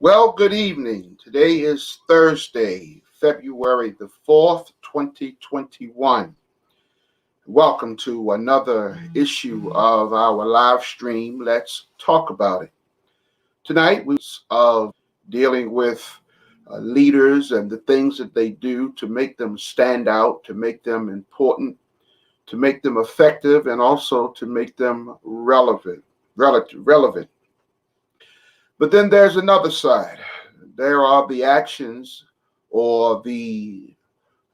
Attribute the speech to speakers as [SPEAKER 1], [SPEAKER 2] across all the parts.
[SPEAKER 1] Well, good evening. Today is Thursday, February the 4th, 2021. Welcome to another issue of our live stream. Let's talk about it. Tonight, we of dealing with leaders and the things that they do to make them stand out, to make them important, to make them effective, and also to make them relevant. But then there's another side. There are the actions or the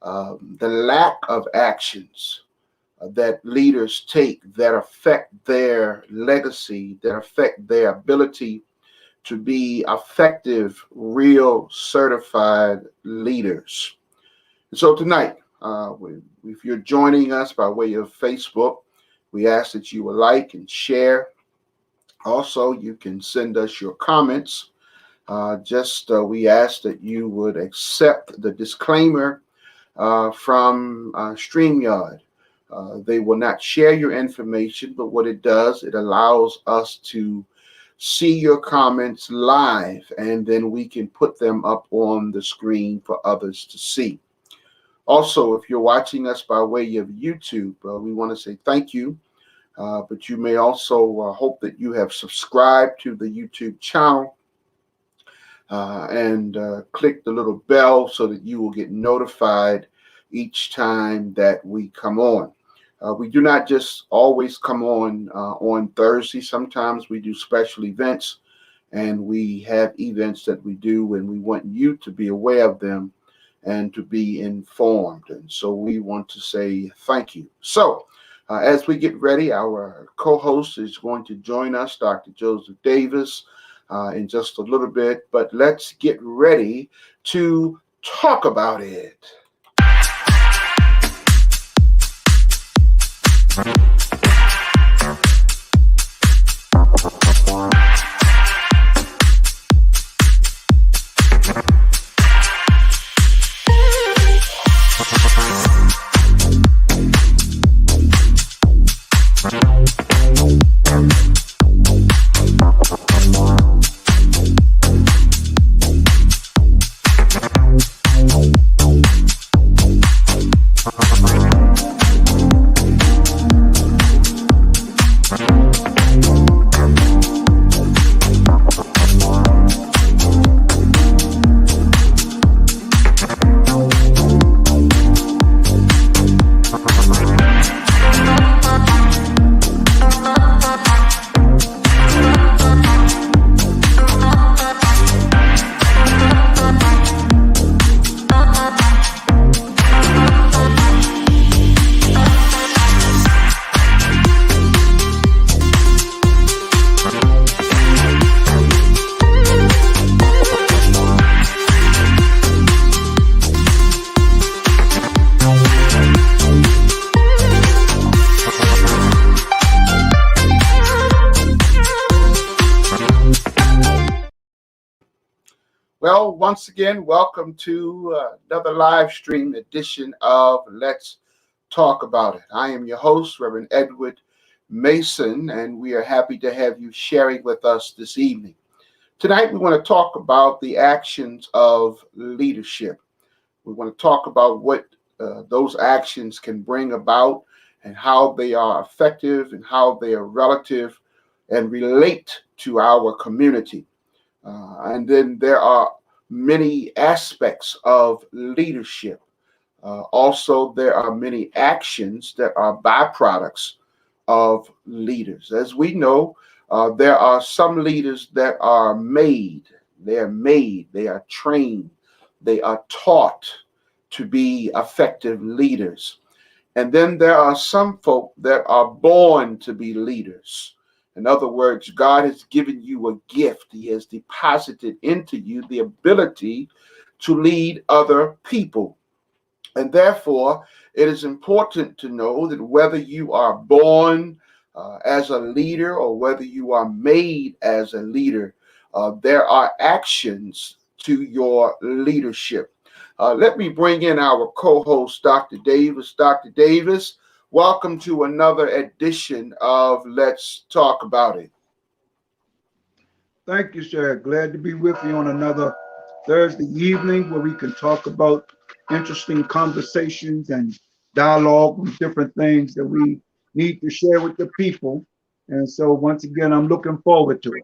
[SPEAKER 1] lack of actions that leaders take that affect their legacy, that affect their ability to be effective, real certified leaders. And so tonight, if you're joining us by way of Facebook, we ask that you will like and share. Also, you can send us your comments. We ask that you would accept the disclaimer from StreamYard. They will not share your information, but what it does, it allows us to see your comments live, and then we can put them up on the screen for others to see. Also, if you're watching us by way of YouTube, we want to say thank you. But you may also hope that you have subscribed to the YouTube channel and click the little bell so that you will get notified each time that we come on. We do not just always come on Thursday. Sometimes we do special events, and we have events that we do, and we want you to be aware of them and to be informed. And so we want to say thank you. So as we get ready, our co-host is going to join us, Dr. Joseph Davis, in just a little bit. But let's get ready to talk about it. Well, once again, welcome to another live stream edition of Let's Talk About It. I am your host, Reverend Edward Mason, and we are happy to have you sharing with us this evening. Tonight, we want to talk about the actions of leadership. We want to talk about what those actions can bring about and how they are effective and how they are relative and relate to our community. And then there are many aspects of leadership. Also, there are many actions that are byproducts of leaders. As we know, there are some leaders that are made. They are trained, they are taught to be effective leaders. And then there are some folk that are born to be leaders. In other words, God has given you a gift. He has deposited into you the ability to lead other people. And therefore, it is important to know that whether you are born as a leader or whether you are made as a leader, there are actions to your leadership. Let me bring in our co-host, Dr. Davis. Dr. Davis, welcome to another edition of Let's Talk About It.
[SPEAKER 2] Thank you, sir. Glad to be with you on another Thursday evening where we can talk about interesting conversations and dialogue with different things that we need to share with the people. And so, once again, I'm looking forward to it.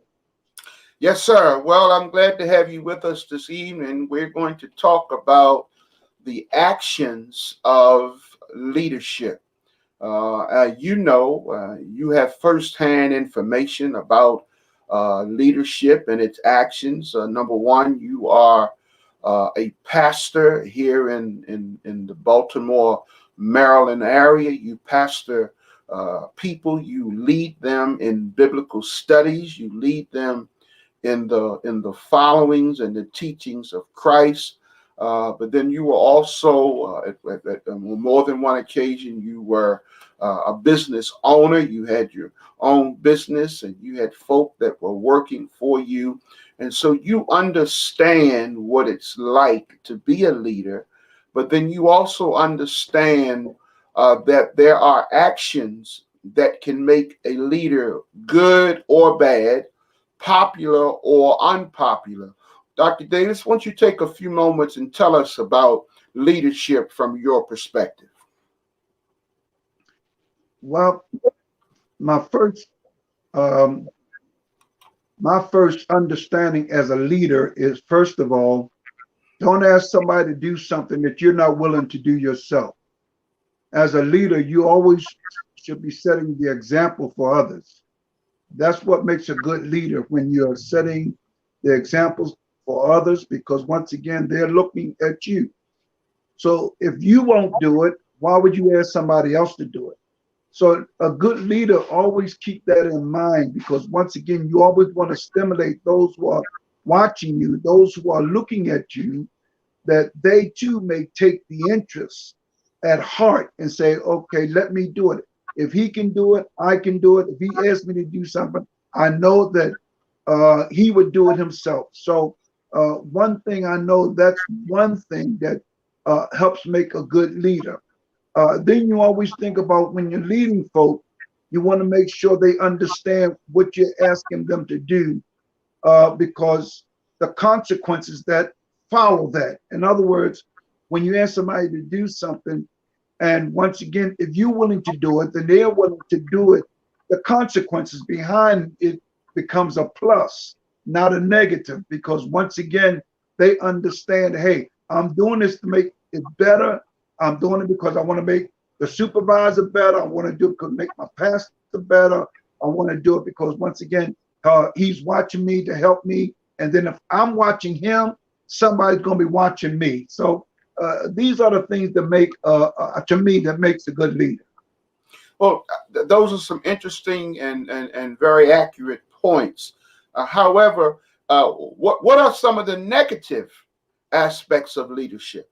[SPEAKER 1] Yes, sir. Well, I'm glad to have you with us this evening. We're going to talk about the actions of leadership. You have firsthand information about leadership and its actions. Number one, you are a pastor here in the Baltimore, Maryland area. You pastor people. You lead them in biblical studies. You lead them in the followings and the teachings of Christ. But then you were also, on more than one occasion, you were a business owner. You had your own business and you had folk that were working for you. And so you understand what it's like to be a leader, but then you also understand that there are actions that can make a leader good or bad, popular or unpopular. Dr. Davis, why don't you take a few moments and tell us about leadership from your perspective?
[SPEAKER 2] Well, my first um, my first understanding as a leader is, first of all, don't ask somebody to do something that you're not willing to do yourself. As a leader, you always should be setting the example for others. That's what makes a good leader, when you're setting the examples for others, because once again, they're looking at you. So if you won't do it, why would you ask somebody else to do it? So a good leader always keep that in mind, because once again, you always want to stimulate those who are watching you, those who are looking at you, that they too may take the interest at heart and say, okay, let me do it. If he can do it, I can do it. If he asks me to do something, I know that he would do it himself. So one thing I know, that's one thing that helps make a good leader. Then you always think about, when you're leading folk, you want to make sure they understand what you're asking them to do, because the consequences that follow that. In other words, when you ask somebody to do something, and once again, if you're willing to do it, then they're willing to do it. The consequences behind it becomes a plus, not a negative, because once again, they understand, hey, I'm doing this to make it better. I'm doing it because I want to make the supervisor better. I want to do it to make my pastor better. I want to do it because, once again, he's watching me to help me. And then if I'm watching him, somebody's going to be watching me. So these are the things that make, to me, that makes a good leader.
[SPEAKER 1] Well, those are some interesting and very accurate points. However, what are some of the negative aspects of leadership?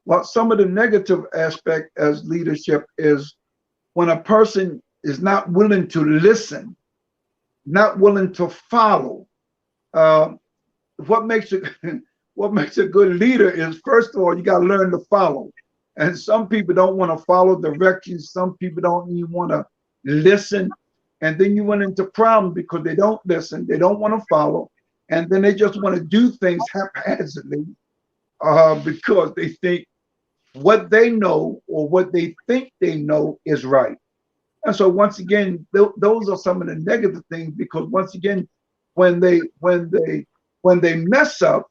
[SPEAKER 2] Well, some of the negative aspect as leadership is when a person is not willing to listen, not willing to follow. Uh, what makes it what makes a good leader is, first of all, you got to learn to follow. And some people don't want to follow directions. Some people don't even want to listen. And then you run into problems because they don't listen. They don't want to follow. And then they just want to do things haphazardly, because they think what they know or what they think they know is right. And so once again, those are some of the negative things, because once again, when they mess up,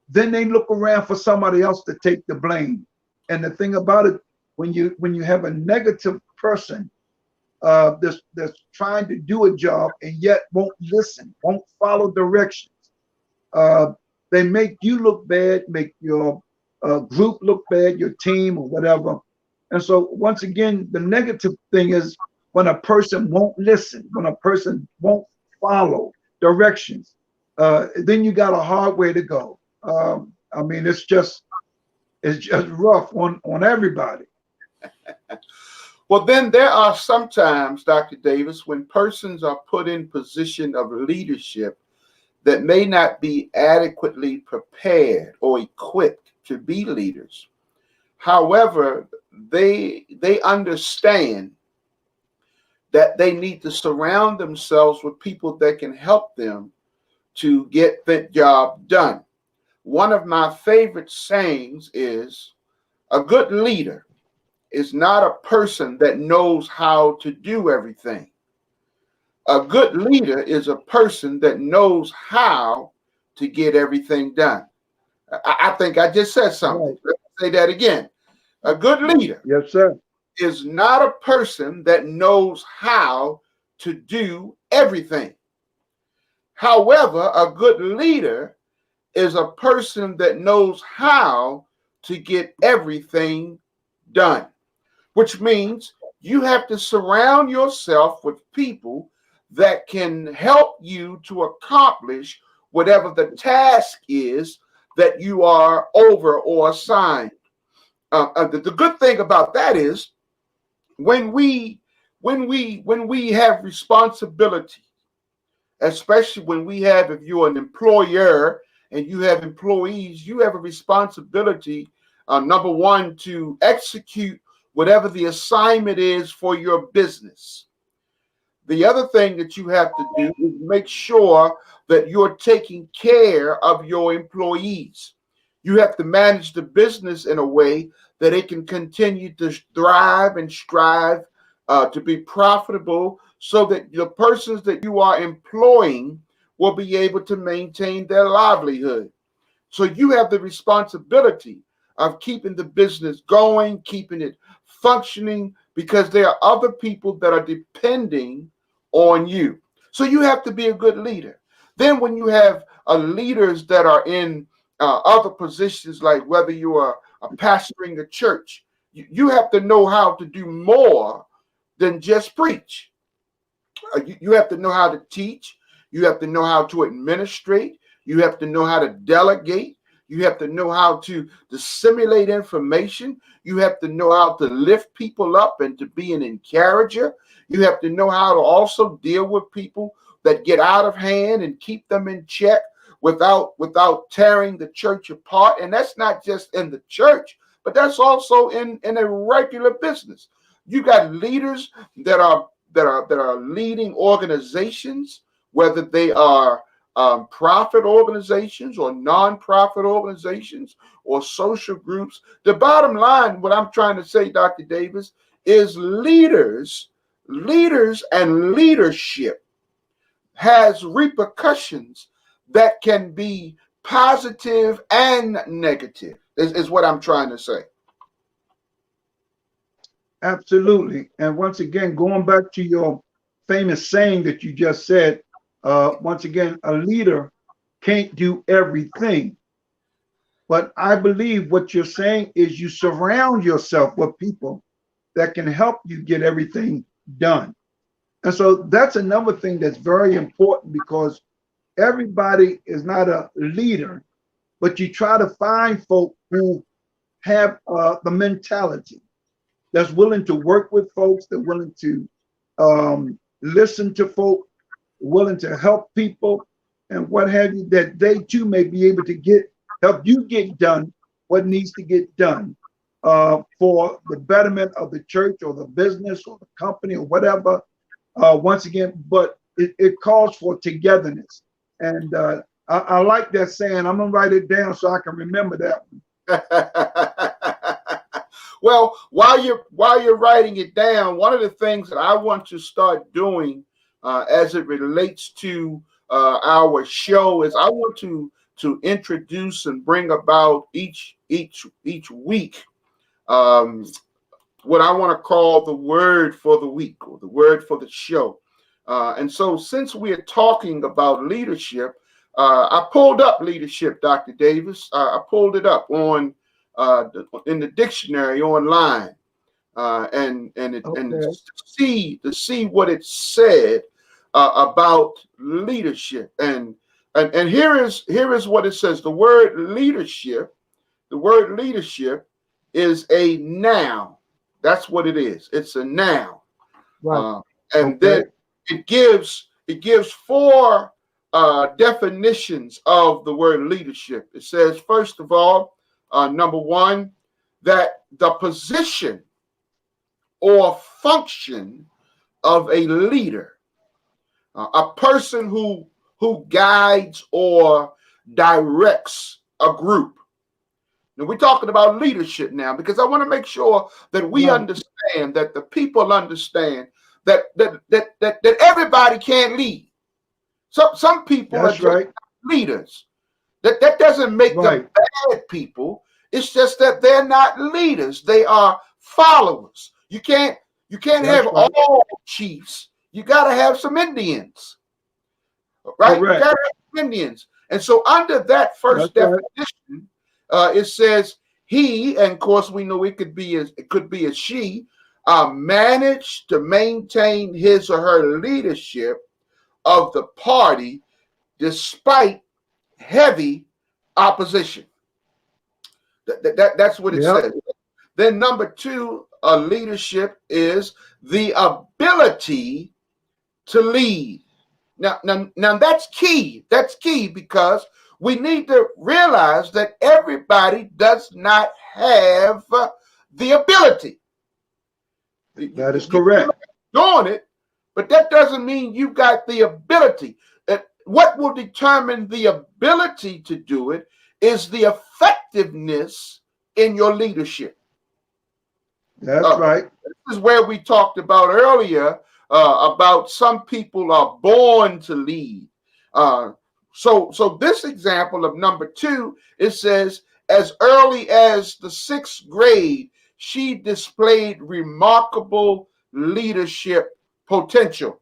[SPEAKER 2] then they look around for somebody else to take the blame. And the thing about it, when you have a negative person that's trying to do a job and yet won't listen, won't follow directions, uh, they make you look bad, make your group look bad, your team or whatever. And so once again, the negative thing is when a person won't listen, when a person won't follow directions, then you got a hard way to go. I mean, it's just rough on everybody.
[SPEAKER 1] Well, then there are sometimes, Dr. Davis, when persons are put in position of leadership that may not be adequately prepared or equipped to be leaders. However, they understand that they need to surround themselves with people that can help them to get the job done. One of my favorite sayings is, a good leader is not a person that knows how to do everything. A good leader is a person that knows how to get everything done. I think I just said something.
[SPEAKER 2] Right.
[SPEAKER 1] Let's say that again. A good leader
[SPEAKER 2] Yes, sir.
[SPEAKER 1] is not a person that knows how to do everything. However, a good leader is a person that knows how to get everything done, which means you have to surround yourself with people that can help you to accomplish whatever the task is that you are over or assigned. The good thing about that is when we have responsibility, especially when we have, if you're an employer and you have employees, you have a responsibility, number one, to execute whatever the assignment is for your business. The other thing that you have to do is make sure that you're taking care of your employees. You have to manage the business in a way that it can continue to thrive and strive to be profitable, so that the persons that you are employing will be able to maintain their livelihood. So you have the responsibility of keeping the business going, keeping it functioning, because there are other people that are depending on you. So you have to be a good leader. Then when you have leaders that are in other positions, like whether you are pastoring a church, you have to know how to do more than just preach. You have to know how to teach. You have to know how to administrate. You have to know how to delegate. You have to know how to disseminate information. You have to know how to lift people up and to be an encourager. You have to know how to also deal with people that get out of hand and keep them in check without tearing the church apart. And that's not just in the church, but that's also in a regular business. You got leaders that are leading organizations, whether they are profit organizations or non-profit organizations or social groups. The bottom line, what I'm trying to say, Dr. Davis, is leaders and leadership has repercussions that can be positive and negative, is what I'm trying to say.
[SPEAKER 2] Absolutely. And once again, going back to your famous saying that you just said, once again, a leader can't do everything. But I believe what you're saying is you surround yourself with people that can help you get everything done. And so that's another thing that's very important, because everybody is not a leader, but you try to find folk who have the mentality that's willing to work with folks, they're willing to listen to folk, willing to help people, and what have you, that they too may be able to help you get done what needs to get done for the betterment of the church or the business or the company or whatever. Once again, but it calls for togetherness. And I like that saying. I'm gonna write it down so I can remember that
[SPEAKER 1] one. Well, while you're writing it down, one of the things that I want to start doing as it relates to our show is I want to introduce and bring about each week what I want to call the word for the week, or the word for the show. And so since we are talking about leadership, I pulled up leadership, Dr. Davis. I pulled it up in the dictionary online, and to see what it said about leadership. And here is what it says. The word leadership is a noun. That's what it is. It's a noun.
[SPEAKER 2] Right.
[SPEAKER 1] And then it gives four definitions of the word leadership. It says, first of all, number one, that the position or function of a leader, a person who guides or directs a group. Now we're talking about leadership now, because I want to make sure that we understand, that the people understand that everybody can't lead. Some people are
[SPEAKER 2] That's
[SPEAKER 1] just
[SPEAKER 2] right.
[SPEAKER 1] leaders. That doesn't make them
[SPEAKER 2] Right.
[SPEAKER 1] bad people. It's just that they're not leaders. They are followers. You can't
[SPEAKER 2] That's
[SPEAKER 1] have
[SPEAKER 2] right.
[SPEAKER 1] all chiefs. You got to have some Indians, right? You got
[SPEAKER 2] Correct.
[SPEAKER 1] to have some Indians. And so under that
[SPEAKER 2] That's
[SPEAKER 1] first
[SPEAKER 2] right.
[SPEAKER 1] definition, it says he, and of course we know it could be a she, managed to maintain his or her leadership of the party despite heavy opposition. That's what it
[SPEAKER 2] Yep.
[SPEAKER 1] says. Then number two, leadership is the ability to lead. Now that's key. That's key, because we need to realize that everybody does not have the ability.
[SPEAKER 2] That is
[SPEAKER 1] You
[SPEAKER 2] correct.
[SPEAKER 1] doing it, but that doesn't mean you got the ability. What will determine the ability to do it is the effectiveness in your leadership.
[SPEAKER 2] That's right.
[SPEAKER 1] This is where we talked about earlier, about some people are born to lead. So this example of number two, it says, as early as the 6th grade, she displayed remarkable leadership potential.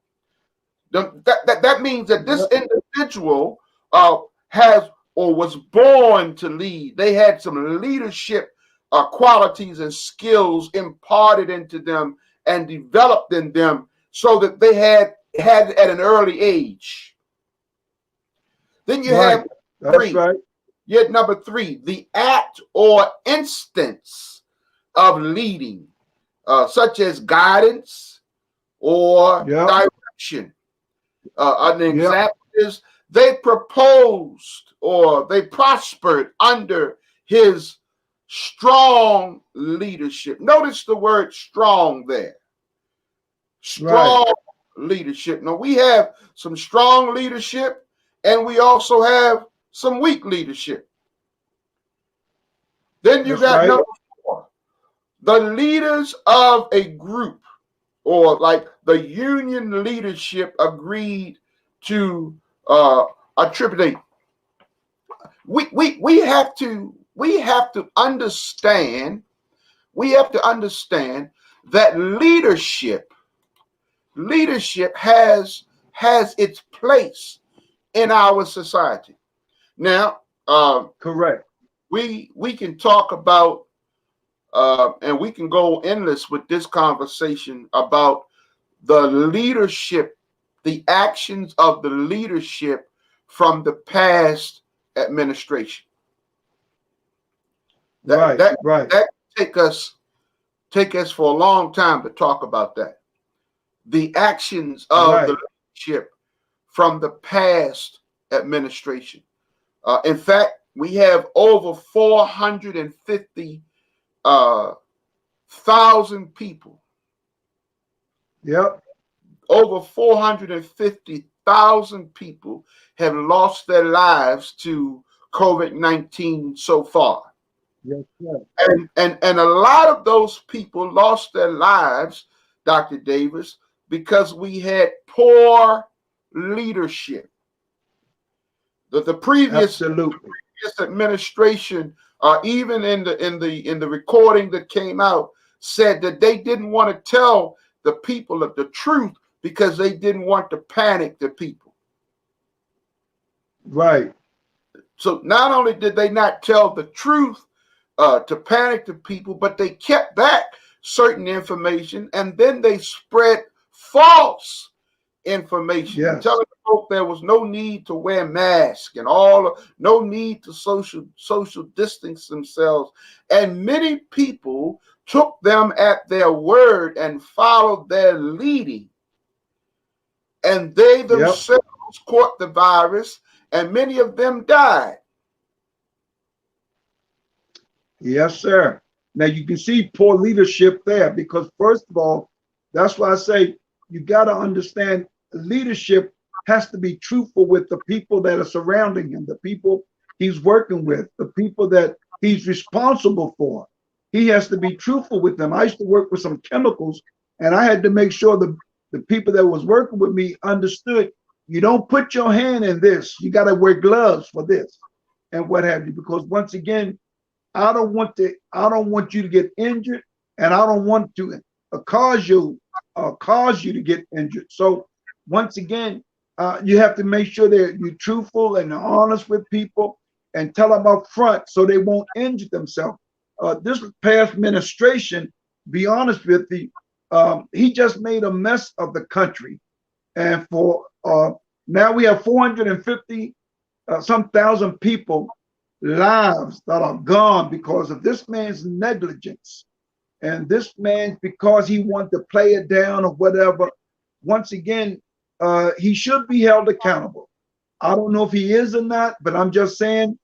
[SPEAKER 1] That means that this individual has or was born to lead. They had some leadership qualities and skills imparted into them and developed in them, so that they had at an early age. Then you have
[SPEAKER 2] That's
[SPEAKER 1] three.
[SPEAKER 2] right.
[SPEAKER 1] Yet number three, the act or instance of leading, such as guidance or direction. An example is they proposed or they prospered under his strong leadership. Notice the word strong there. Strong leadership. Now we have some strong leadership, and we also have some weak leadership. Then you got number four, the leaders of a group, or like the union leadership, agreed to attribute. We have to understand. We have to understand that leadership has its place in our society. Now,
[SPEAKER 2] correct.
[SPEAKER 1] We can talk about and we can go endless with this conversation about the leadership, the actions of the leadership from the past administration. That take us for a long time to talk about that. The actions of the leadership from the past administration. In fact, we have over 450,000 people.
[SPEAKER 2] Yep.
[SPEAKER 1] Over 450,000 people have lost their lives to COVID-19 so far.
[SPEAKER 2] Yes, sir.
[SPEAKER 1] And a lot of those people lost their lives, Dr. Davis, because we had poor leadership. The previous administration, even in the recording that came out, said that they didn't want to tell the people of the truth because they didn't want to panic the people.
[SPEAKER 2] Right.
[SPEAKER 1] So not only did they not tell the truth to panic the people, but they kept back certain information, and then they spread false information, telling folk there was no need to wear masks and no need to social distance themselves. And many people took them at their word and followed their leading. And they themselves caught the virus, and many of them died.
[SPEAKER 2] Yes, sir. Now you can see poor leadership there, because first of all, that's why I say you got to understand leadership has to be truthful with the people that are surrounding him, the people he's working with, the people that he's responsible for. He has to be truthful with them. I used to work with some chemicals, and I had to make sure the people that was working with me understood you don't put your hand in this. You got to wear gloves for this and what have you. Because once again, I don't want you to get injured, and I don't want to cause you to get injured. So once again, you have to make sure that you're truthful and honest with people and tell them up front so they won't injure themselves. This past administration, be honest with you, he just made a mess of the country. And for now we have 450 some thousand people lives that are gone because of this man's negligence. And this man, because he wanted to play it down or whatever, once again, he should be held accountable. I don't know if he is or not, but I'm just saying,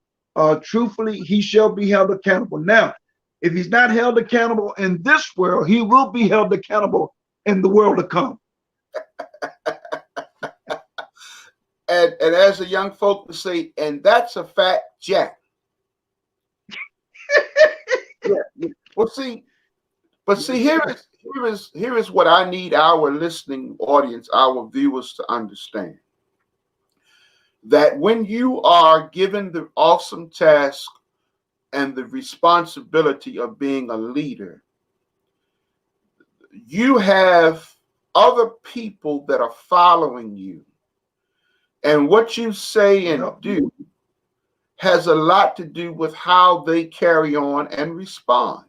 [SPEAKER 2] truthfully, he shall be held accountable. Now, if he's not held accountable in this world, he will be held accountable in the world to come.
[SPEAKER 1] And as the young folk would say, and that's a fact, Jack. Yeah. Well, see, here is what I need our listening audience, our viewers to understand. That when you are given the awesome task and the responsibility of being a leader, you have other people that are following you. And what you say and do has a lot to do with how they carry on and respond,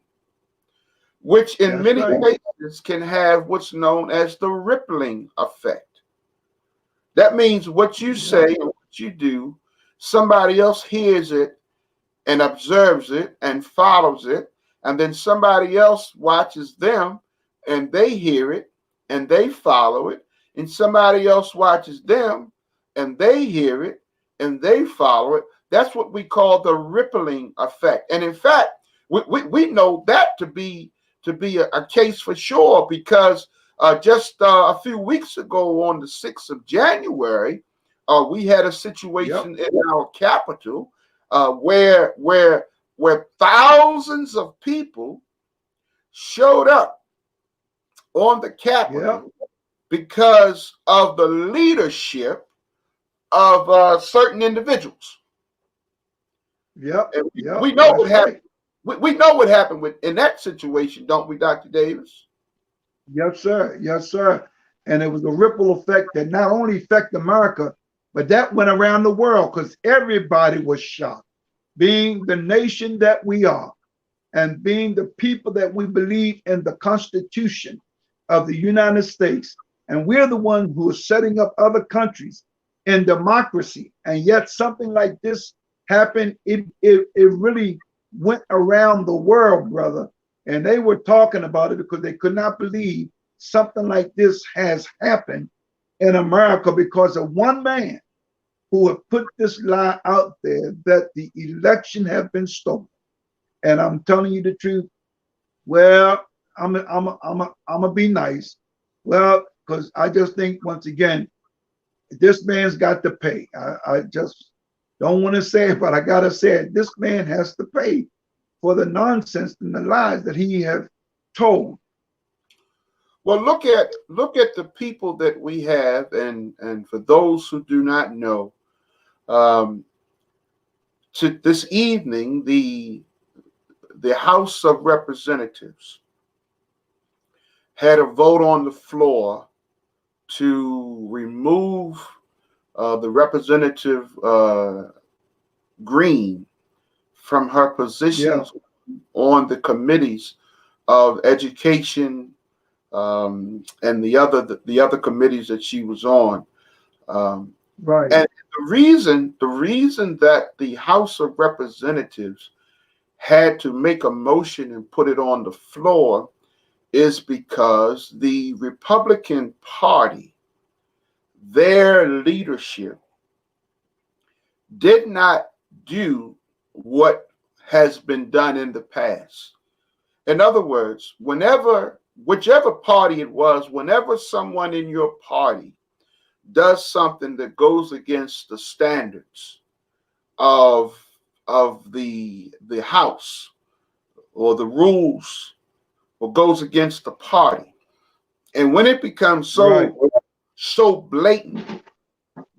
[SPEAKER 1] which in many cases can have what's known as the rippling effect. That means what you say and what you do, somebody else hears it and observes it and follows it, and then somebody else watches them and they hear it and they follow it, and somebody else watches them and they hear it and they follow it. That's what we call the rippling effect. And in fact, we know that to be a case for sure, because just a few weeks ago on the 6th of January, we had a situation in our capital where thousands of people showed up on the Capitol because of the leadership of certain individuals. We know what happened. We know what happened in that situation, don't we, Dr. Davis?
[SPEAKER 2] Yes, sir. Yes, sir. And it was a ripple effect that not only affected America, but that went around the world because everybody was shocked. Being the nation that we are, and being the people that we believe in the Constitution of the United States, and we're the ones who are setting up other countries in democracy, and yet something like this happened. It really went around the world, brother, and they were talking about it because they could not believe something like this has happened in America because of one man who have put this lie out there that the election have been stolen. And I'm telling you the truth. Well, I'm gonna be nice. Well, because I just think once again, this man's got to pay. I just don't want to say it, but I gotta say it. This man has to pay for the nonsense and the lies that he have told.
[SPEAKER 1] Well, look at the people that we have, and for those who do not know, to this evening, the House of Representatives had a vote on the floor to remove the Representative Green from her positions on the committees of education and the other committees that she was on.
[SPEAKER 2] Right.
[SPEAKER 1] And the reason that the House of Representatives had to make a motion and put it on the floor is because the Republican Party, their leadership, did not do what has been done in the past. In other words, whenever whichever party it was, whenever someone in your party does something that goes against the standards of the house or the rules, or goes against the party, and when it becomes so blatant,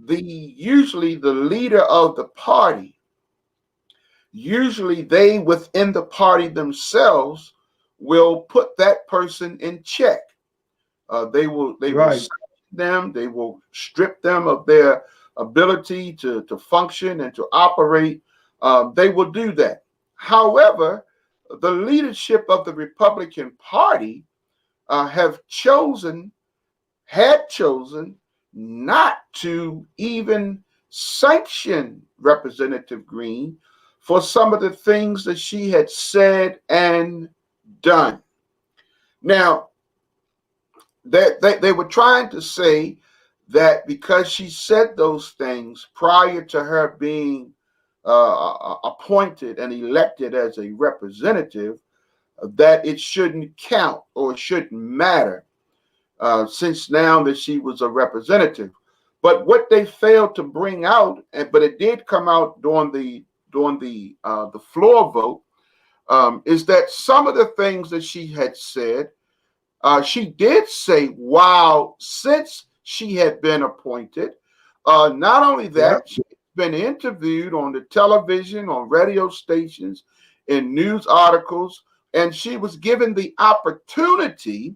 [SPEAKER 1] usually the leader of the party, usually they within the party themselves will put that person in check. They will sanction them. They will strip them of their ability to function and to operate. They will do that. However, the leadership of the Republican Party had chosen not to even sanction Representative Green for some of the things that she had said and done. Now, they were trying to say that because she said those things prior to her being appointed and elected as a representative, that it shouldn't count or it shouldn't matter since now that she was a representative. But what they failed to bring out, but it did come out during the floor vote, is that some of the things that she had said, she did say, wow, since she had been appointed. Not only that, she's been interviewed on the television, on radio stations, in news articles, and she was given the opportunity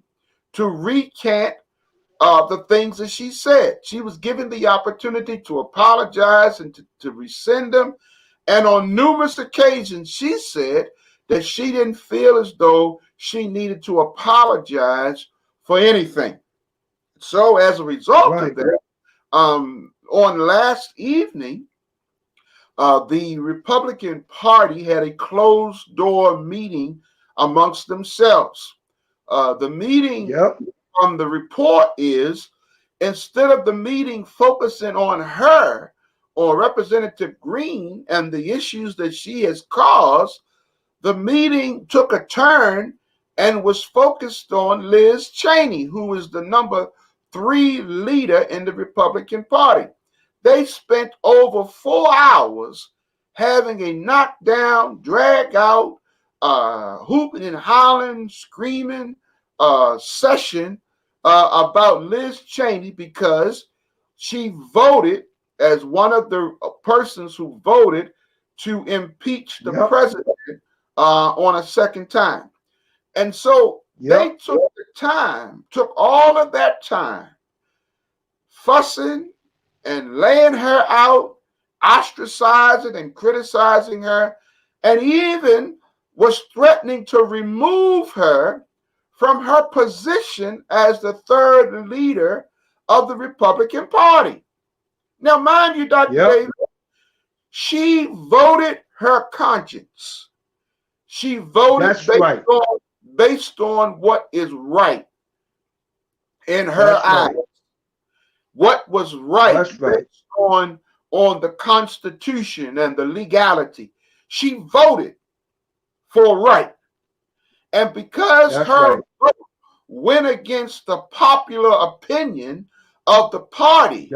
[SPEAKER 1] to recant the things that she said. She was given the opportunity to apologize and to rescind them. And on numerous occasions, she said that she didn't feel as though she needed to apologize for anything. So as a result of that, on last evening, the Republican Party had a closed-door meeting amongst themselves. The meeting from the report is, instead of the meeting focusing on her or Representative Green and the issues that she has caused, the meeting took a turn and was focused on Liz Cheney, who is the number 3 leader in the Republican Party. They spent over 4 hours having a knockdown, drag out, hooping and hollering, screaming session about Liz Cheney because she voted as one of the persons who voted to impeach the president on a second time. And so they took all of that time fussing and laying her out, ostracizing and criticizing her, and even was threatening to remove her from her position as the 3rd leader of the Republican Party. Now, mind you, Dr. Davis, she voted her conscience. She voted based on what is right in her eyes. What was based on the Constitution and the legality. She voted for right. And because her vote went against the popular opinion of the party,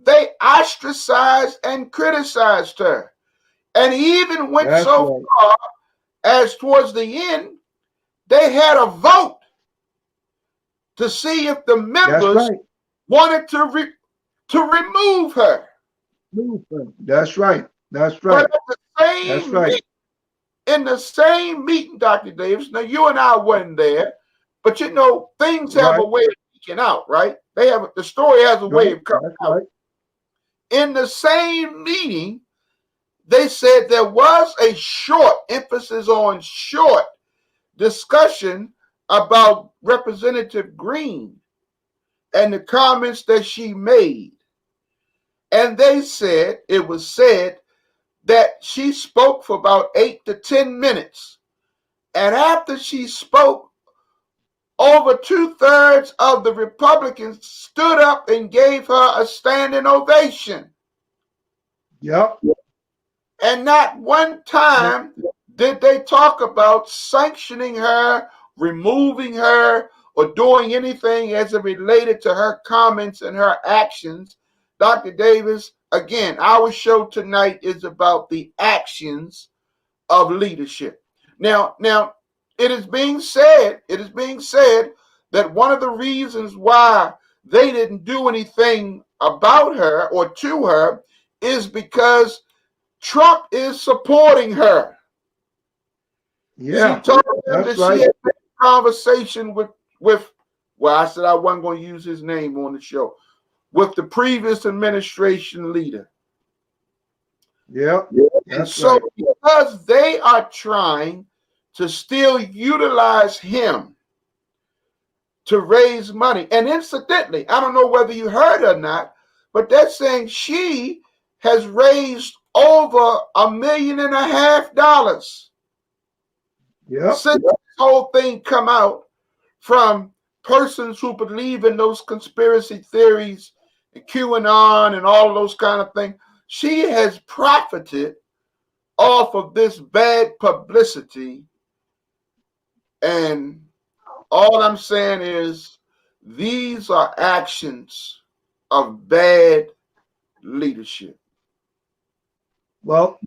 [SPEAKER 1] they ostracized and criticized her. And even went so far as towards the end, they had a vote to see if the members wanted to remove her.
[SPEAKER 2] That's right.
[SPEAKER 1] But in the same meeting, Dr. Davis, now you and I wasn't there, but you know, things have a way of leaking out, right? The story has a way of coming out. In the same meeting, they said there was a short, emphasis on short, discussion about Representative Green and the comments that she made. And they said, it was said that she spoke for about 8 to 10 minutes. And after she spoke, over 2/3 of the Republicans stood up and gave her a standing ovation. And not one time did they talk about sanctioning her removing her or doing anything as it related to her comments and her actions. Dr. Davis, again, our show tonight is about the actions of leadership. Now, it is being said that one of the reasons why they didn't do anything about her or to her is because Trump is supporting her.
[SPEAKER 2] Yeah,
[SPEAKER 1] she told him that
[SPEAKER 2] right.
[SPEAKER 1] she had a conversation with well, I said I wasn't going to use his name on the show, with the previous administration leader.
[SPEAKER 2] Yeah,
[SPEAKER 1] and so
[SPEAKER 2] right.
[SPEAKER 1] Because they are trying to still utilize him to raise money. And incidentally, I don't know whether you heard or not, but they're saying she has raised over $1.5 million.
[SPEAKER 2] Yep.
[SPEAKER 1] Since this whole thing come out from persons who believe in those conspiracy theories and QAnon and all those kind of things, she has profited off of this bad publicity. And all I'm saying is these are actions of bad leadership.
[SPEAKER 2] Well,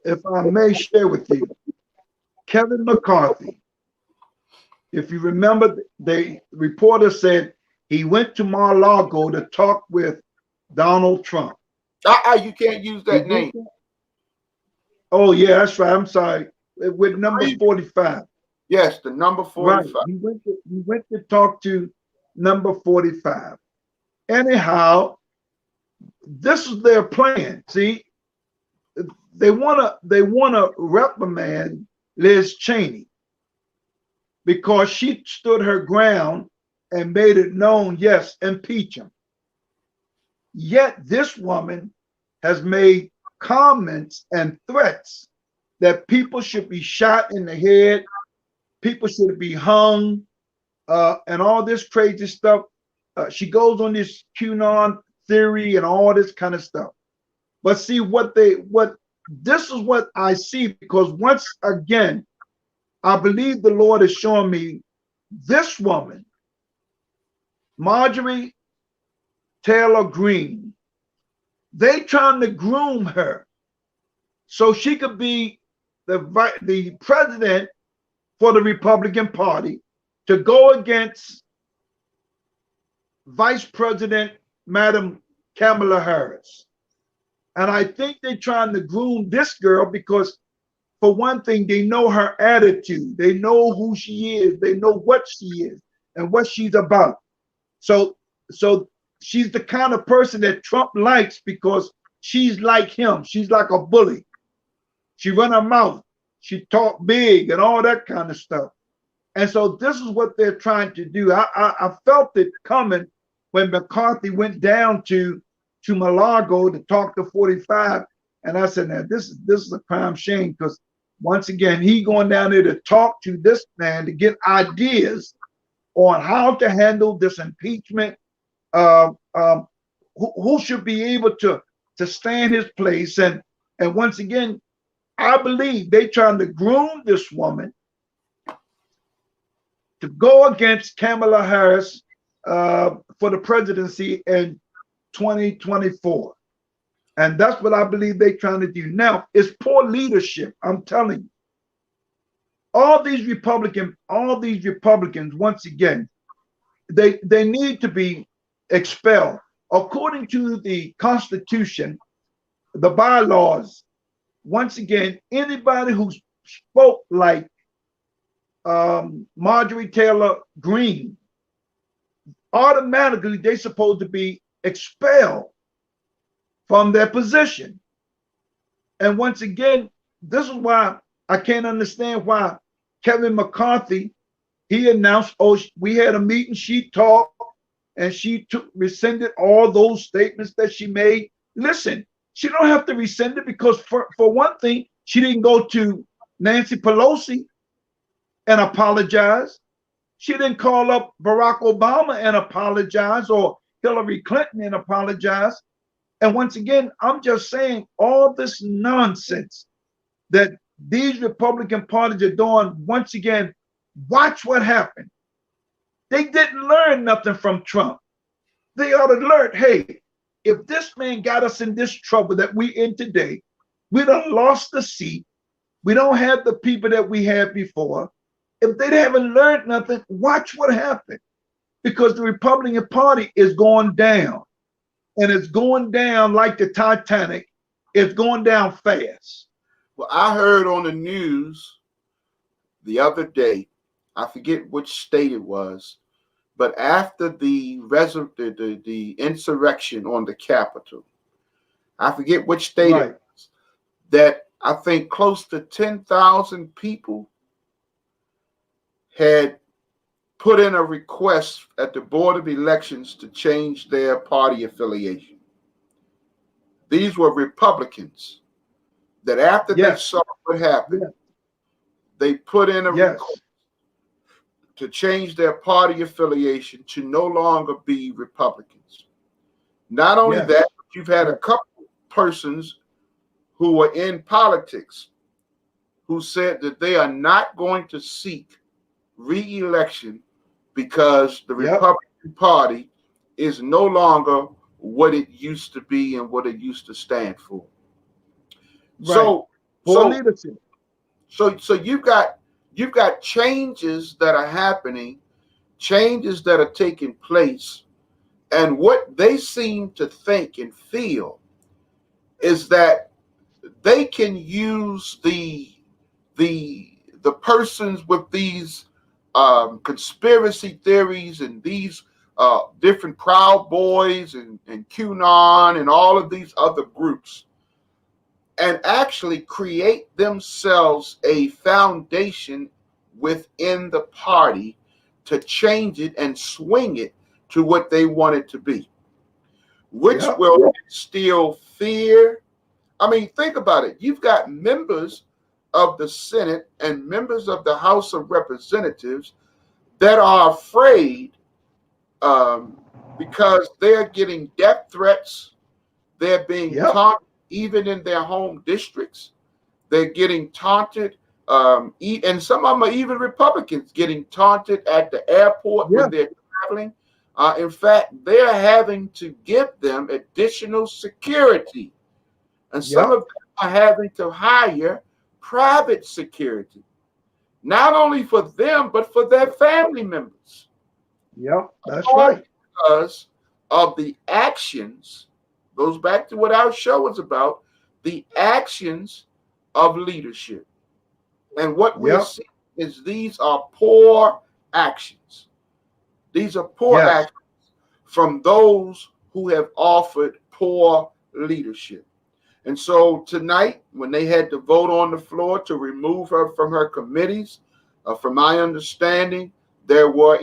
[SPEAKER 2] if I may share with you, Kevin McCarthy, if you remember, the reporter said he went to Mar-a-Lago to talk with Donald Trump.
[SPEAKER 1] You can't use that name.
[SPEAKER 2] Oh, yeah, that's right. I'm sorry. With number 45.
[SPEAKER 1] Yes, the number 45.
[SPEAKER 2] Right. He went to talk to number 45. Anyhow, this is their plan. See, they wanna reprimand Liz Cheney because she stood her ground and made it known, yes, impeach him. Yet this woman has made comments and threats that people should be shot in the head, people should be hung, and all this crazy stuff. She goes on this QAnon theory and all this kind of stuff. But see, this is what I see, because once again, I believe the Lord is showing me this woman, Marjorie Taylor Greene, they trying to groom her so she could be the president for the Republican Party to go against Vice President Madam Kamala Harris. And I think they're trying to groom this girl because, for one thing, they know her attitude. They know who she is. They know what she is and what she's about. So she's the kind of person that Trump likes because she's like him. She's like a bully. She run her mouth. She talk big and all that kind of stuff. And so this is what they're trying to do. I felt it coming when McCarthy went down to Mar-a-Lago to talk to 45. And I said, now this is a crime shame, because once again, he going down there to talk to this man to get ideas on how to handle this impeachment. Who should be able to stand his place. And once again, I believe they trying to groom this woman to go against Kamala Harris for the presidency in 2024. And that's what I believe they're trying to do. Now, it's poor leadership, I'm telling you. All these Republicans, once again, they need to be expelled. According to the Constitution, the bylaws, once again, anybody who spoke like Marjorie Taylor Greene, automatically they're supposed to be expelled from their position. And once again, this is why I can't understand why Kevin McCarthy, he announced, oh, we had a meeting, she talked, and she rescinded all those statements that she made. Listen, she don't have to rescind it because for one thing, she didn't go to Nancy Pelosi and apologize. She didn't call up Barack Obama and apologize, or Hillary Clinton and apologize. And once again, I'm just saying all this nonsense that these Republican parties are doing, once again, watch what happened. They didn't learn nothing from Trump. They ought to learn, hey, if this man got us in this trouble that we in today, we done lost the seat. We don't have the people that we had before. If they haven't learned nothing, watch what happened. Because the Republican Party is going down. And it's going down like the Titanic. It's going down fast.
[SPEAKER 1] Well, I heard on the news the other day, I forget which state it was, but after the insurrection on the Capitol, I forget which state it was, that I think close to 10,000 people had put in a request at the Board of Elections to change their party affiliation. These were Republicans that after they saw what happened, they put in a request to change their party affiliation to no longer be Republicans. Not only that, but you've had a couple persons who were in politics who said that they are not going to seek re-election because the Republican Party is no longer what it used to be and what it used to stand for.
[SPEAKER 2] Right.
[SPEAKER 1] So you've got changes that are happening, changes that are taking place, and what they seem to think and feel is that they can use the persons with these conspiracy theories and these different Proud Boys and QAnon and all of these other groups, and actually create themselves a foundation within the party to change it and swing it to what they want it to be, which will instill fear. I mean, think about it. You've got members of the Senate and members of the House of Representatives that are afraid because they're getting death threats. They're being taunted even in their home districts. They're getting taunted. And some of them are even Republicans getting taunted at the airport when they're traveling. In fact, they're having to give them additional security. And some of them are having to hire private security, not only for them, but for their family members.
[SPEAKER 2] That's right.
[SPEAKER 1] Because of the actions, goes back to what our show was about, the actions of leadership. And what we're seeing is these are poor actions. These are poor actions from those who have offered poor leadership. And so tonight, when they had to vote on the floor to remove her from her committees, from my understanding, there were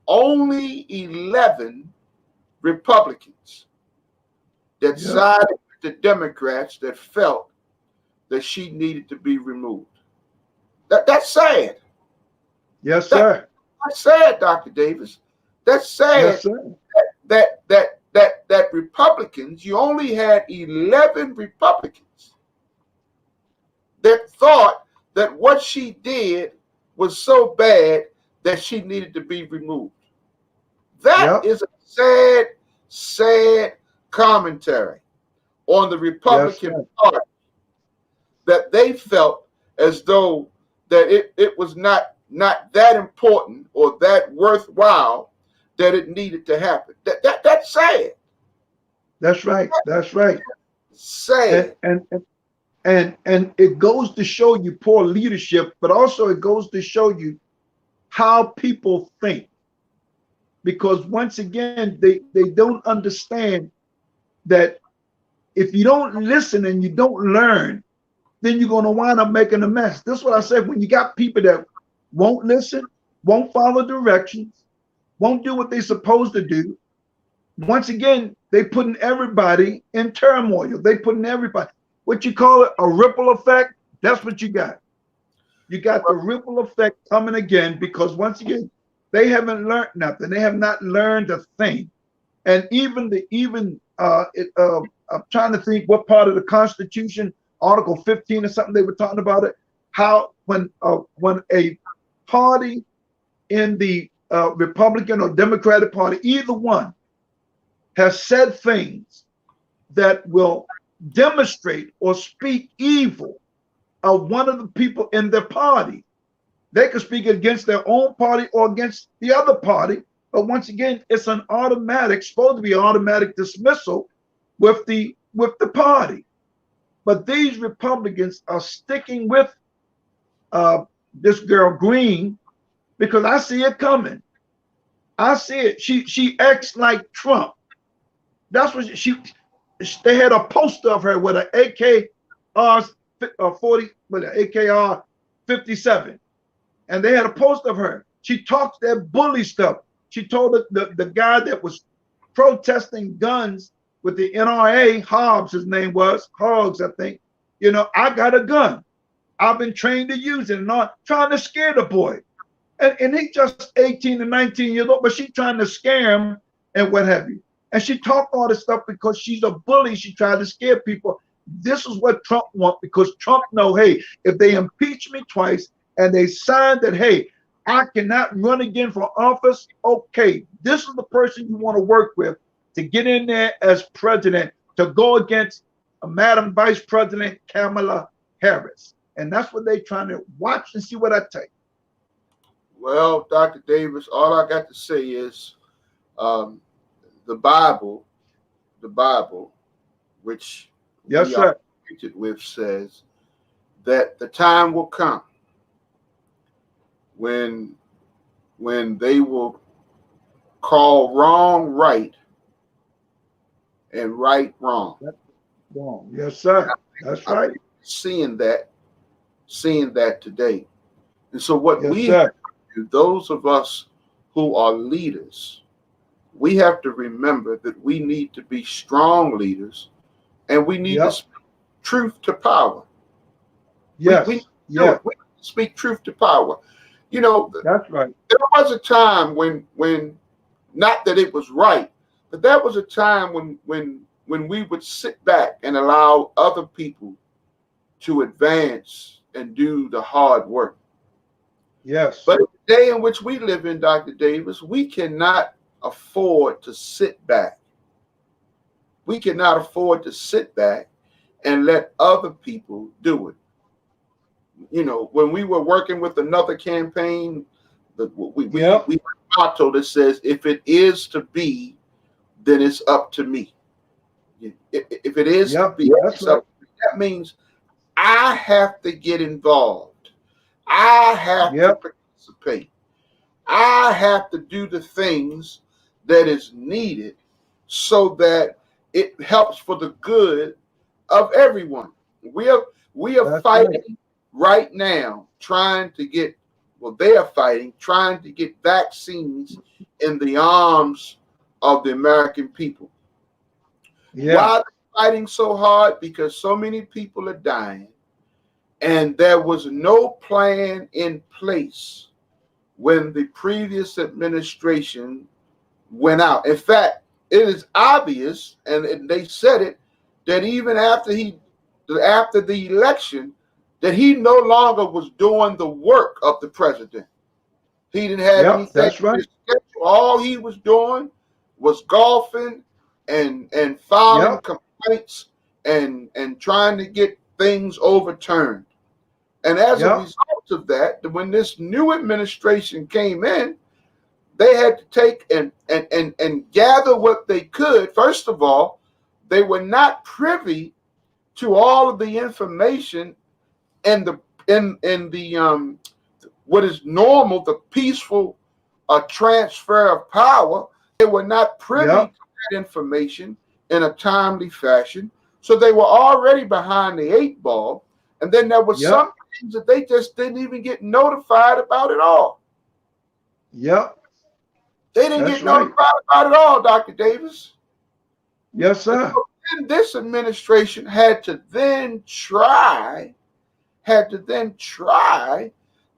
[SPEAKER 1] only 11 Republicans that sided with the Democrats that felt that she needed to be removed. That's sad.
[SPEAKER 2] Yes, sir.
[SPEAKER 1] That's sad, Dr. Davis. That's sad.
[SPEAKER 2] Yes, sir.
[SPEAKER 1] That Republicans, you only had 11 Republicans that thought that what she did was so bad that she needed to be removed. That is a sad, sad commentary on the Republican Party, that they felt as though that it was not that important or that worthwhile that it needed to happen. That's sad.
[SPEAKER 2] That's right. That's right.
[SPEAKER 1] Sad.
[SPEAKER 2] And it goes to show you poor leadership, but also it goes to show you how people think. Because once again, they don't understand that if you don't listen and you don't learn, then you're going to wind up making a mess. This is what I said. When you got people that won't listen, won't follow directions, won't do what they're supposed to do, once again, they putting everybody in turmoil. They putting everybody, what you call it, a ripple effect. That's what you got. You got the ripple effect coming again, because once again, they haven't learned nothing. They have not learned a thing. And I'm trying to think what part of the Constitution Article 15 or something, they were talking about it, how when a party in the Republican or Democratic Party, either one, has said things that will demonstrate or speak evil of one of the people in their party, they could speak against their own party or against the other party. But once again, it's an automatic, supposed to be automatic dismissal with the party. But these Republicans are sticking with this girl Green because I see it coming. I see it. She acts like Trump. That's what they had a poster of her with an AKR 40, with an AKR 57, and they had a poster of her. She talks that bully stuff. She told the guy that was protesting guns with the NRA, Hobbs, his name was, Hobbs, I think, you know, I got a gun. I've been trained to use it, and not trying to scare the boy. And he just 18 and 19 years old, but she trying to scare him and what have you. And she talked all this stuff because she's a bully. She tried to scare people. This is what Trump wants, because Trump know, hey, if they impeach me twice and they sign that, hey, I cannot run again for office, okay, this is the person you want to work with to get in there as president, to go against Madam Vice President Kamala Harris. And that's what they're trying to watch and see what I take.
[SPEAKER 1] Well, Dr. Davis, all I got to say is the Bible, which
[SPEAKER 2] yes,
[SPEAKER 1] we
[SPEAKER 2] sir,
[SPEAKER 1] are acquainted with, says that the time will come when they will call wrong right and right wrong.
[SPEAKER 2] Yes, sir. That's right.
[SPEAKER 1] Seeing that today. And so what
[SPEAKER 2] yes,
[SPEAKER 1] we
[SPEAKER 2] sir.
[SPEAKER 1] have to do, those of us who are leaders, we have to remember that we need to be strong leaders, and we need to speak truth to power.
[SPEAKER 2] Yes,
[SPEAKER 1] we speak truth to power. You know,
[SPEAKER 2] that's right.
[SPEAKER 1] There was a time when not that it was right, but there was a time when we would sit back and allow other people to advance and do the hard work.
[SPEAKER 2] Yes.
[SPEAKER 1] But the day in which we live in, Dr. Davis, we cannot afford to sit back. We cannot afford to sit back and let other people do it. You know, when we were working with another campaign, we have a motto that says, if it is to be, then it's up to me. If it is to be, it's up to me. That means I have to get involved. I have to participate. I have to do the things that is needed so that it helps for the good of everyone. We are fighting right now, trying to get, well, they are fighting, trying to get vaccines in the arms of the American people. Why are they fighting so hard? Because so many people are dying, and there was no plan in place when the previous administration went out. In fact, it is obvious, and they said it, that even after the election, that he no longer was doing the work of the president. He didn't have anything.
[SPEAKER 2] That's right.
[SPEAKER 1] All he was doing was golfing and filing complaints and trying to get things overturned. And as a result of that, when this new administration came in, they had to take and gather what they could. First of all, they were not privy to all of the information in the what is normal, the peaceful transfer of power. They were not privy to that information in a timely fashion, so they were already behind the 8 ball. And then there were some things that they just didn't even get notified about at all. They didn't get notified about it all, Dr. Davis.
[SPEAKER 2] Yes, sir.
[SPEAKER 1] So then this administration had to then try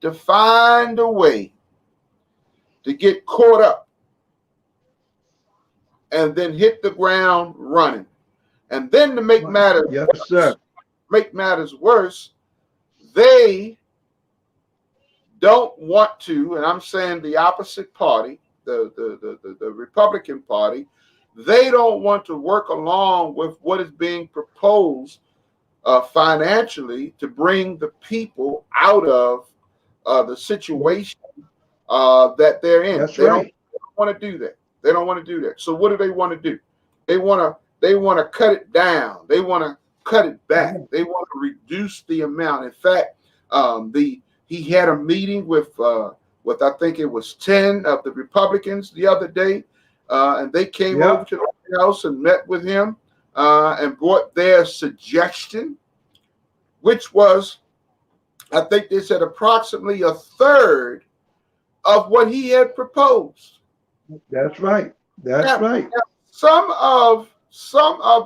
[SPEAKER 1] to find a way to get caught up and then hit the ground running. And then to make matters make matters worse, they don't want to, and I'm saying the opposite party, the Republican Party, they don't want to work along with what is being proposed financially to bring the people out of the situation that they're in.
[SPEAKER 2] That's
[SPEAKER 1] They
[SPEAKER 2] right.
[SPEAKER 1] don't want to do that. They don't want to do that. So what do they want to do? They want to cut it down. They want to cut it back. They want to reduce the amount. In fact, he had a meeting with I think it was 10 of the Republicans the other day, and they came over to the White House and met with him and brought their suggestion, which was, I think they said, approximately a third of what he had proposed.
[SPEAKER 2] That's right. That's right.
[SPEAKER 1] Some of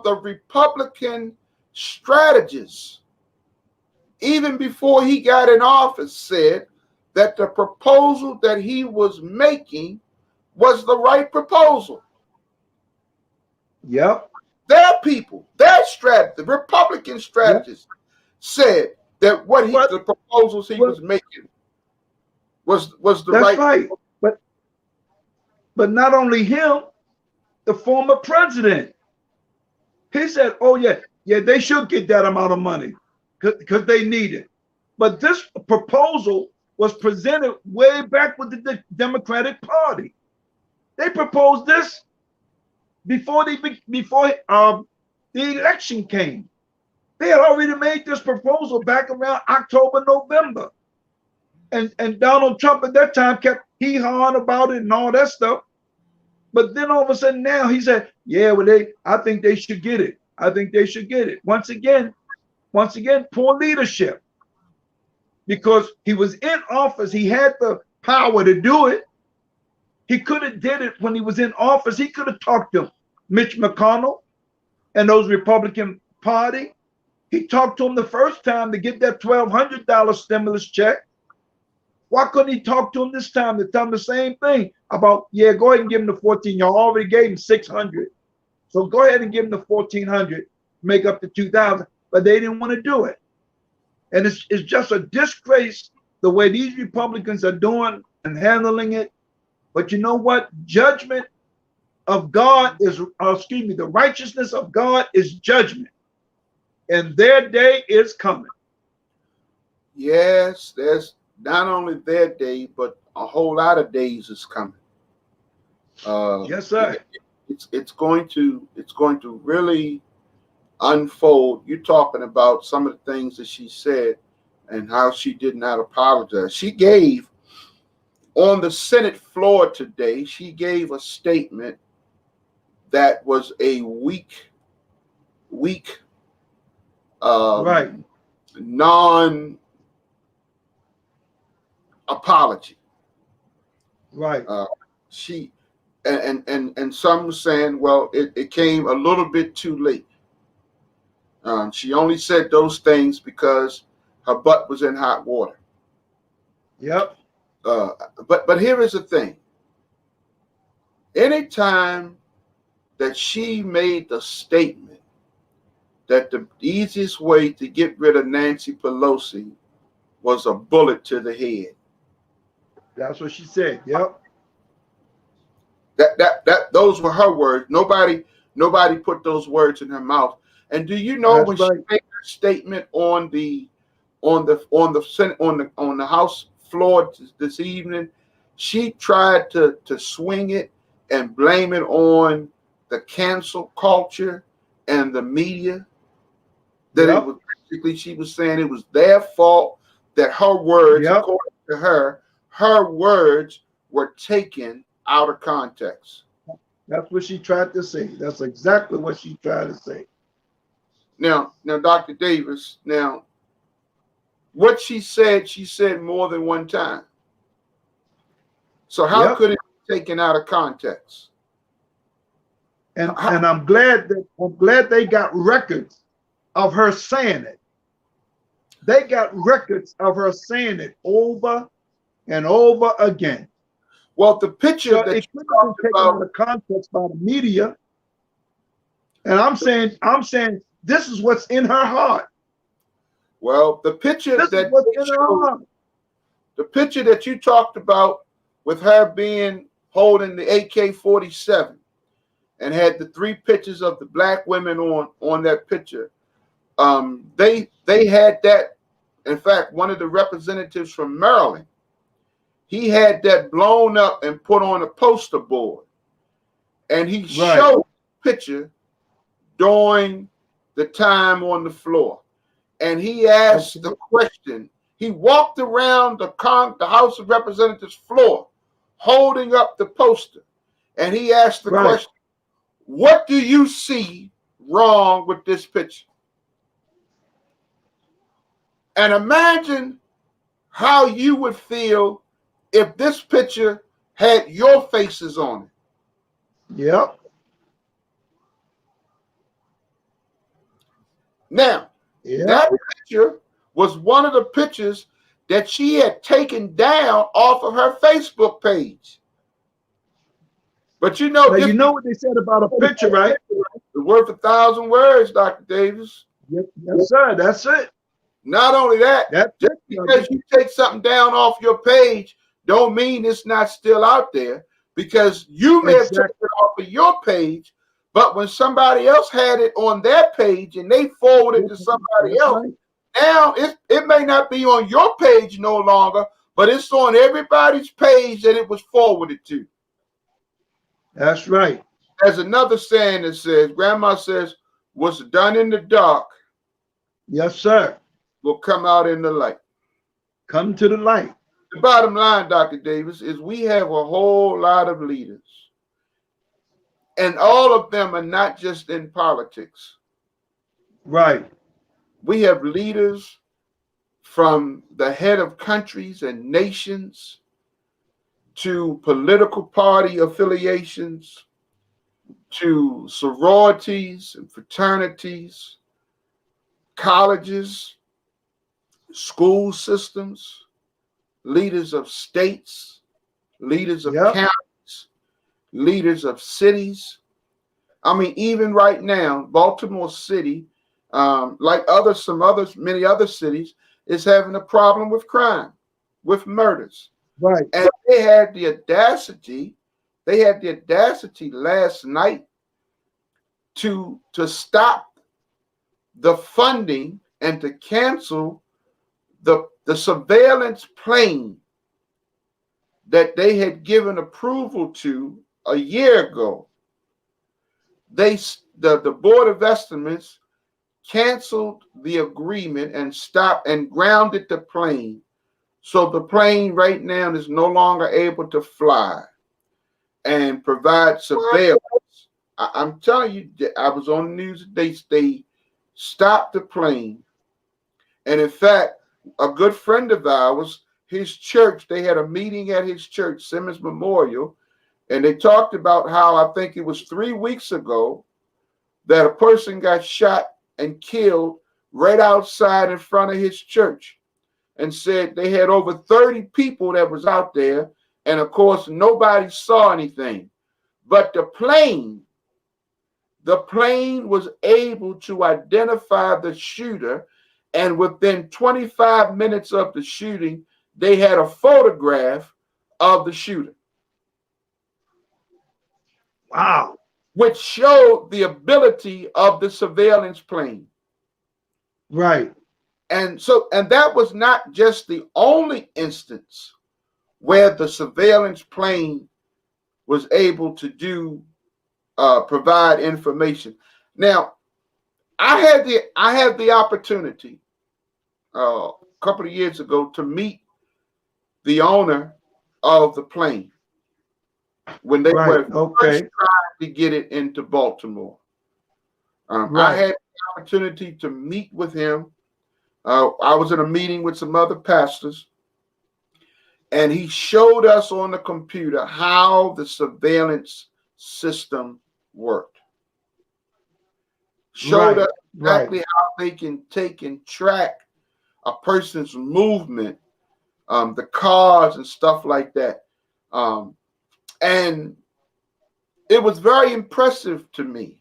[SPEAKER 1] the Republican strategists, even before he got in office, said that the proposal that he was making was the right proposal.
[SPEAKER 2] Yep.
[SPEAKER 1] Their people, their strategy, the Republican strategists said that the proposals he was making was the right.
[SPEAKER 2] That's right. But not only him, the former president, he said, "Oh yeah, they should get that amount of money because they need it." But this proposal was presented way back with the Democratic Party. They proposed this before the election came. They had already made this proposal back around October, November. And Donald Trump at that time kept hee-hawing about it and all that stuff. But then all of a sudden now he said, yeah, well, I think they should get it. I think they should get it. Once again, poor leadership. Because he was in office, he had the power to do it. He could have did it when he was in office. He could have talked to Mitch McConnell and those Republican Party. He talked to them the first time to get that $1,200 stimulus check. Why couldn't he talk to him this time to tell him the same thing about, yeah, go ahead and give him the 14. Y'all already gave him 600. So go ahead and give him the 1,400, make up the 2,000. But they didn't want to do it. And it's just a disgrace the way these Republicans are doing and handling it. But you know what? Judgment of God is, the righteousness of God is judgment. And their day is coming.
[SPEAKER 1] Yes, there's not only their day, but a whole lot of days is coming.
[SPEAKER 2] Yes, sir.
[SPEAKER 1] It's going to really unfold. You're talking about some of the things that she said and how she did not apologize. She gave on the Senate floor today, she gave a statement that was a weak
[SPEAKER 2] right.
[SPEAKER 1] non-apology.
[SPEAKER 2] Right.
[SPEAKER 1] She and some were saying, well, it came a little bit too late. She only said those things because her butt was in hot water.
[SPEAKER 2] Yep.
[SPEAKER 1] But here is the thing. Anytime that she made the statement that the easiest way to get rid of Nancy Pelosi was a bullet to the head.
[SPEAKER 2] That's what she said. Yep.
[SPEAKER 1] That those were her words. Nobody put those words in her mouth. And do you know when she made her statement on the Senate on the House floor this evening, she tried to swing it and blame it on the cancel culture and the media. That it was basically, she was saying it was their fault that her words, according to her words were taken out of context.
[SPEAKER 2] That's what she tried to say. That's exactly what she tried to say.
[SPEAKER 1] Now, Dr. Davis, what she said more than one time. So how could it be taken out of context?
[SPEAKER 2] And I'm glad they got records of her saying it. They got records of her saying it over and over again.
[SPEAKER 1] Well, the picture that
[SPEAKER 2] it could have been taken out of context by the media. And I'm saying this is what's in her heart.
[SPEAKER 1] Well, the picture
[SPEAKER 2] This is
[SPEAKER 1] that
[SPEAKER 2] what's
[SPEAKER 1] they
[SPEAKER 2] going
[SPEAKER 1] showed,
[SPEAKER 2] on.
[SPEAKER 1] the picture that you talked about with her being holding the AK-47 and had the 3 pictures of the black women on that picture. They had that. In fact, one of the representatives from Maryland, he had that blown up and put on a poster board, and he showed the picture during the time on the floor, and he asked the question. He walked around the House of Representatives floor, holding up the poster, and he asked the question, "What do you see wrong with this picture?" And imagine how you would feel if this picture had your faces on it.
[SPEAKER 2] Yep.
[SPEAKER 1] Now, that picture was one of the pictures that she had taken down off of her Facebook page. But you know,
[SPEAKER 2] you know what they said about a picture, right?
[SPEAKER 1] It's worth 1,000 words, Dr. Davis.
[SPEAKER 2] Yes, sir. That's it.
[SPEAKER 1] Not only that, just because you take something down off your page, don't mean it's not still out there, because you may have taken it off of your page, but when somebody else had it on their page and they forwarded it to somebody else, now it may not be on your page no longer, but it's on everybody's page that it was forwarded to.
[SPEAKER 2] That's right.
[SPEAKER 1] There's another saying that says, Grandma says, what's done in the dark,
[SPEAKER 2] yes, sir,
[SPEAKER 1] will come out in the light.
[SPEAKER 2] Come to the light.
[SPEAKER 1] The bottom line, Dr. Davis, is we have a whole lot of leaders, and all of them are not just in politics.
[SPEAKER 2] Right.
[SPEAKER 1] We have leaders from the head of countries and nations to political party affiliations to sororities and fraternities, colleges, school systems, leaders of states, leaders of counties, leaders of cities. I mean, even right now, Baltimore City, like many other cities, is having a problem with crime, with murders.
[SPEAKER 2] Right.
[SPEAKER 1] And they had the audacity last night to stop the funding and to cancel the surveillance plane that they had given approval to a year ago. The Board of Estimates canceled the agreement and stopped and grounded the plane. So the plane right now is no longer able to fly and provide surveillance. I'm telling you, I was on the news. They stopped the plane. And in fact, a good friend of ours, his church, they had a meeting at his church, Simmons Memorial, and they talked about how, I think it was 3 weeks ago, that a person got shot and killed right outside in front of his church, and said they had over 30 people that was out there, and of course nobody saw anything. But the plane was able to identify the shooter, and within 25 minutes of the shooting, they had a photograph of the shooter.
[SPEAKER 2] Wow.
[SPEAKER 1] Which showed the ability of the surveillance plane.
[SPEAKER 2] Right.
[SPEAKER 1] And that was not just the only instance where the surveillance plane was able to provide information. Now, I had the opportunity a couple of years ago to meet the owner of the plane when they were first trying to get it into Baltimore. I had the opportunity to meet with him. I was in a meeting with some other pastors, and he showed us on the computer how the surveillance system worked. Showed us exactly how they can take and track a person's movement, the cars and stuff like that. And it was very impressive to me.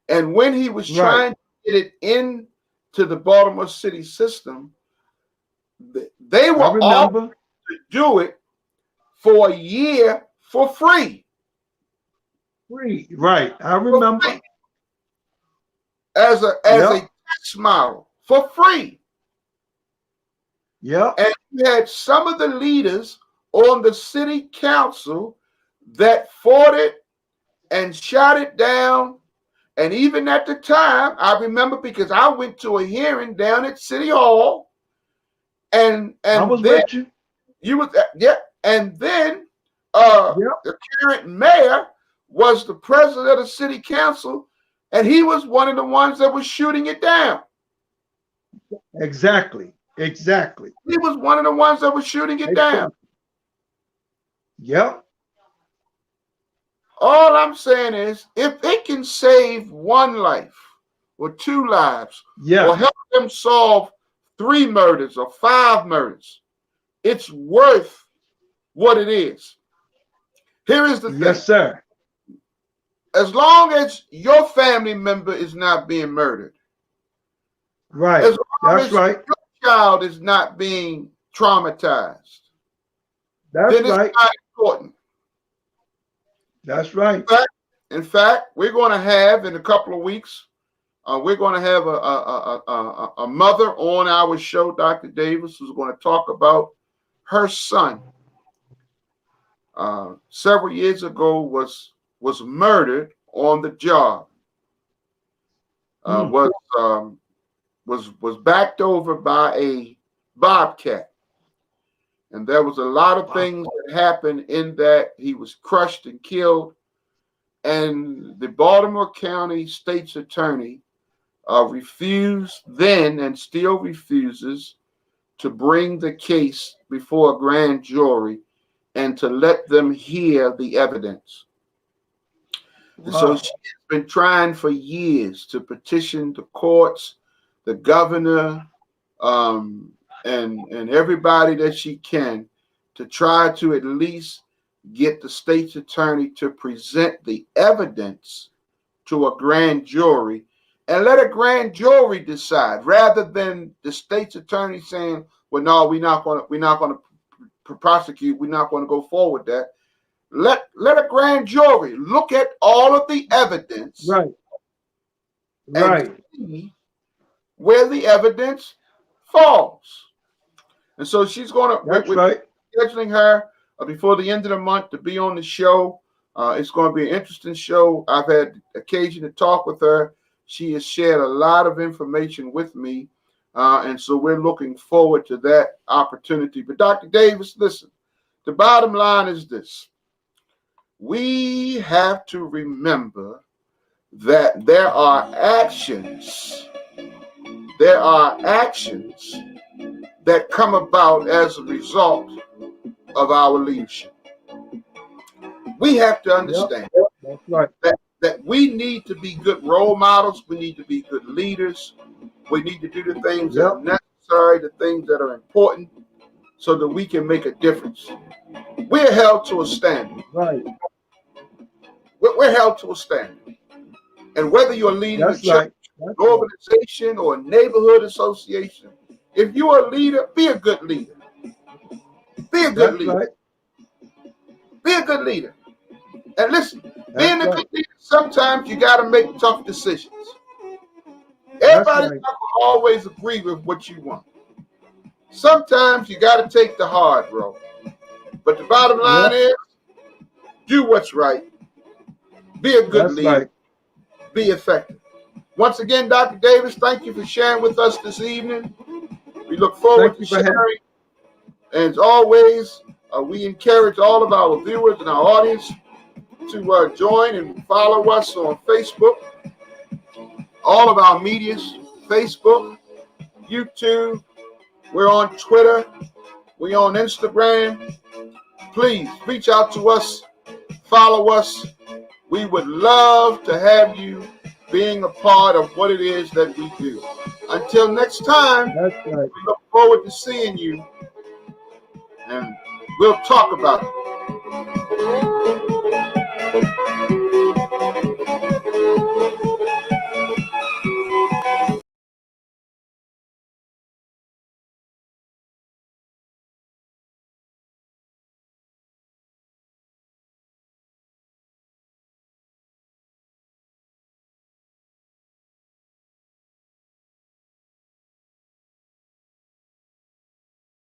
[SPEAKER 1] And when he was trying to get it in to the Baltimore City system, they were all to do it for a year for free.
[SPEAKER 2] Free, right? I remember.
[SPEAKER 1] As a tax model for free.
[SPEAKER 2] Yeah.
[SPEAKER 1] And you had some of the leaders on the city council that fought it and shot it down. And even at the time, I remember because I went to a hearing down at City Hall, and
[SPEAKER 2] I was
[SPEAKER 1] then
[SPEAKER 2] with you.
[SPEAKER 1] You was and then the current mayor was the president of the city council, and he was one of the ones that was shooting it down.
[SPEAKER 2] Exactly.
[SPEAKER 1] He was one of the ones that was shooting it down.
[SPEAKER 2] Yep.
[SPEAKER 1] All I'm saying is, if it can save one life or two lives, or help them solve 3 murders or 5 murders, it's worth what it is. Here is the thing.
[SPEAKER 2] Yes, sir.
[SPEAKER 1] As long as your family member is not being murdered,
[SPEAKER 2] right?
[SPEAKER 1] As long
[SPEAKER 2] That's
[SPEAKER 1] as
[SPEAKER 2] right.
[SPEAKER 1] your child is not being traumatized,
[SPEAKER 2] that's
[SPEAKER 1] then it's
[SPEAKER 2] right.
[SPEAKER 1] not important.
[SPEAKER 2] That's right.
[SPEAKER 1] In fact, we're going to have in a couple of weeks, we're going to have a mother on our show, Dr. Davis, who's going to talk about her son. Several years ago was murdered on the job. Was backed over by a bobcat, and there was a lot of things that happened in that. He was crushed and killed, and the Baltimore County State's Attorney refused then and still refuses to bring the case before a grand jury and to let them hear the evidence. And so she's been trying for years to petition the courts, the governor, and everybody that she can to try to at least get the state's attorney to present the evidence to a grand jury and let a grand jury decide, rather than the state's attorney saying, "Well, no, we're not going to prosecute. We're not going to go forward with that." Let a grand jury look at all of the evidence,
[SPEAKER 2] right,
[SPEAKER 1] and see where the evidence falls. And so she's going to. We're scheduling her before the end of the month to be on the show. It's going to be an interesting show. I've had occasion to talk with her. She has shared a lot of information with me, and so we're looking forward to that opportunity. But Dr. Davis, listen, the bottom line is this. We have to remember that there are actions that come about as a result of our leadership. We have to understand that we need to be good role models. We need to be good leaders. We need to do the things that are necessary, the things that are important, so that we can make a difference. We're held to a standard.
[SPEAKER 2] Right.
[SPEAKER 1] We're held to a standard. And whether you're leading a church, an organization, or a neighborhood association, if you're a leader, be a good leader. Be a good leader.
[SPEAKER 2] Right.
[SPEAKER 1] Be a good leader. And listen, being a good leader, sometimes you got to make tough decisions. Everybody's not going to always agree with what you want. Sometimes you got to take the hard road. But the bottom line is, do what's right. Be a good leader. Be effective. Once again, Dr. Davis, thank you for sharing with us this evening. We look forward to sharing. And as always, we encourage all of our viewers and our audience to join and follow us on Facebook. All of our medias, Facebook, YouTube. We're on Twitter. We're on Instagram. Please reach out to us. Follow us. We would love to have you being a part of what it is that we do. Until next time, we look forward to seeing you, and we'll talk about it.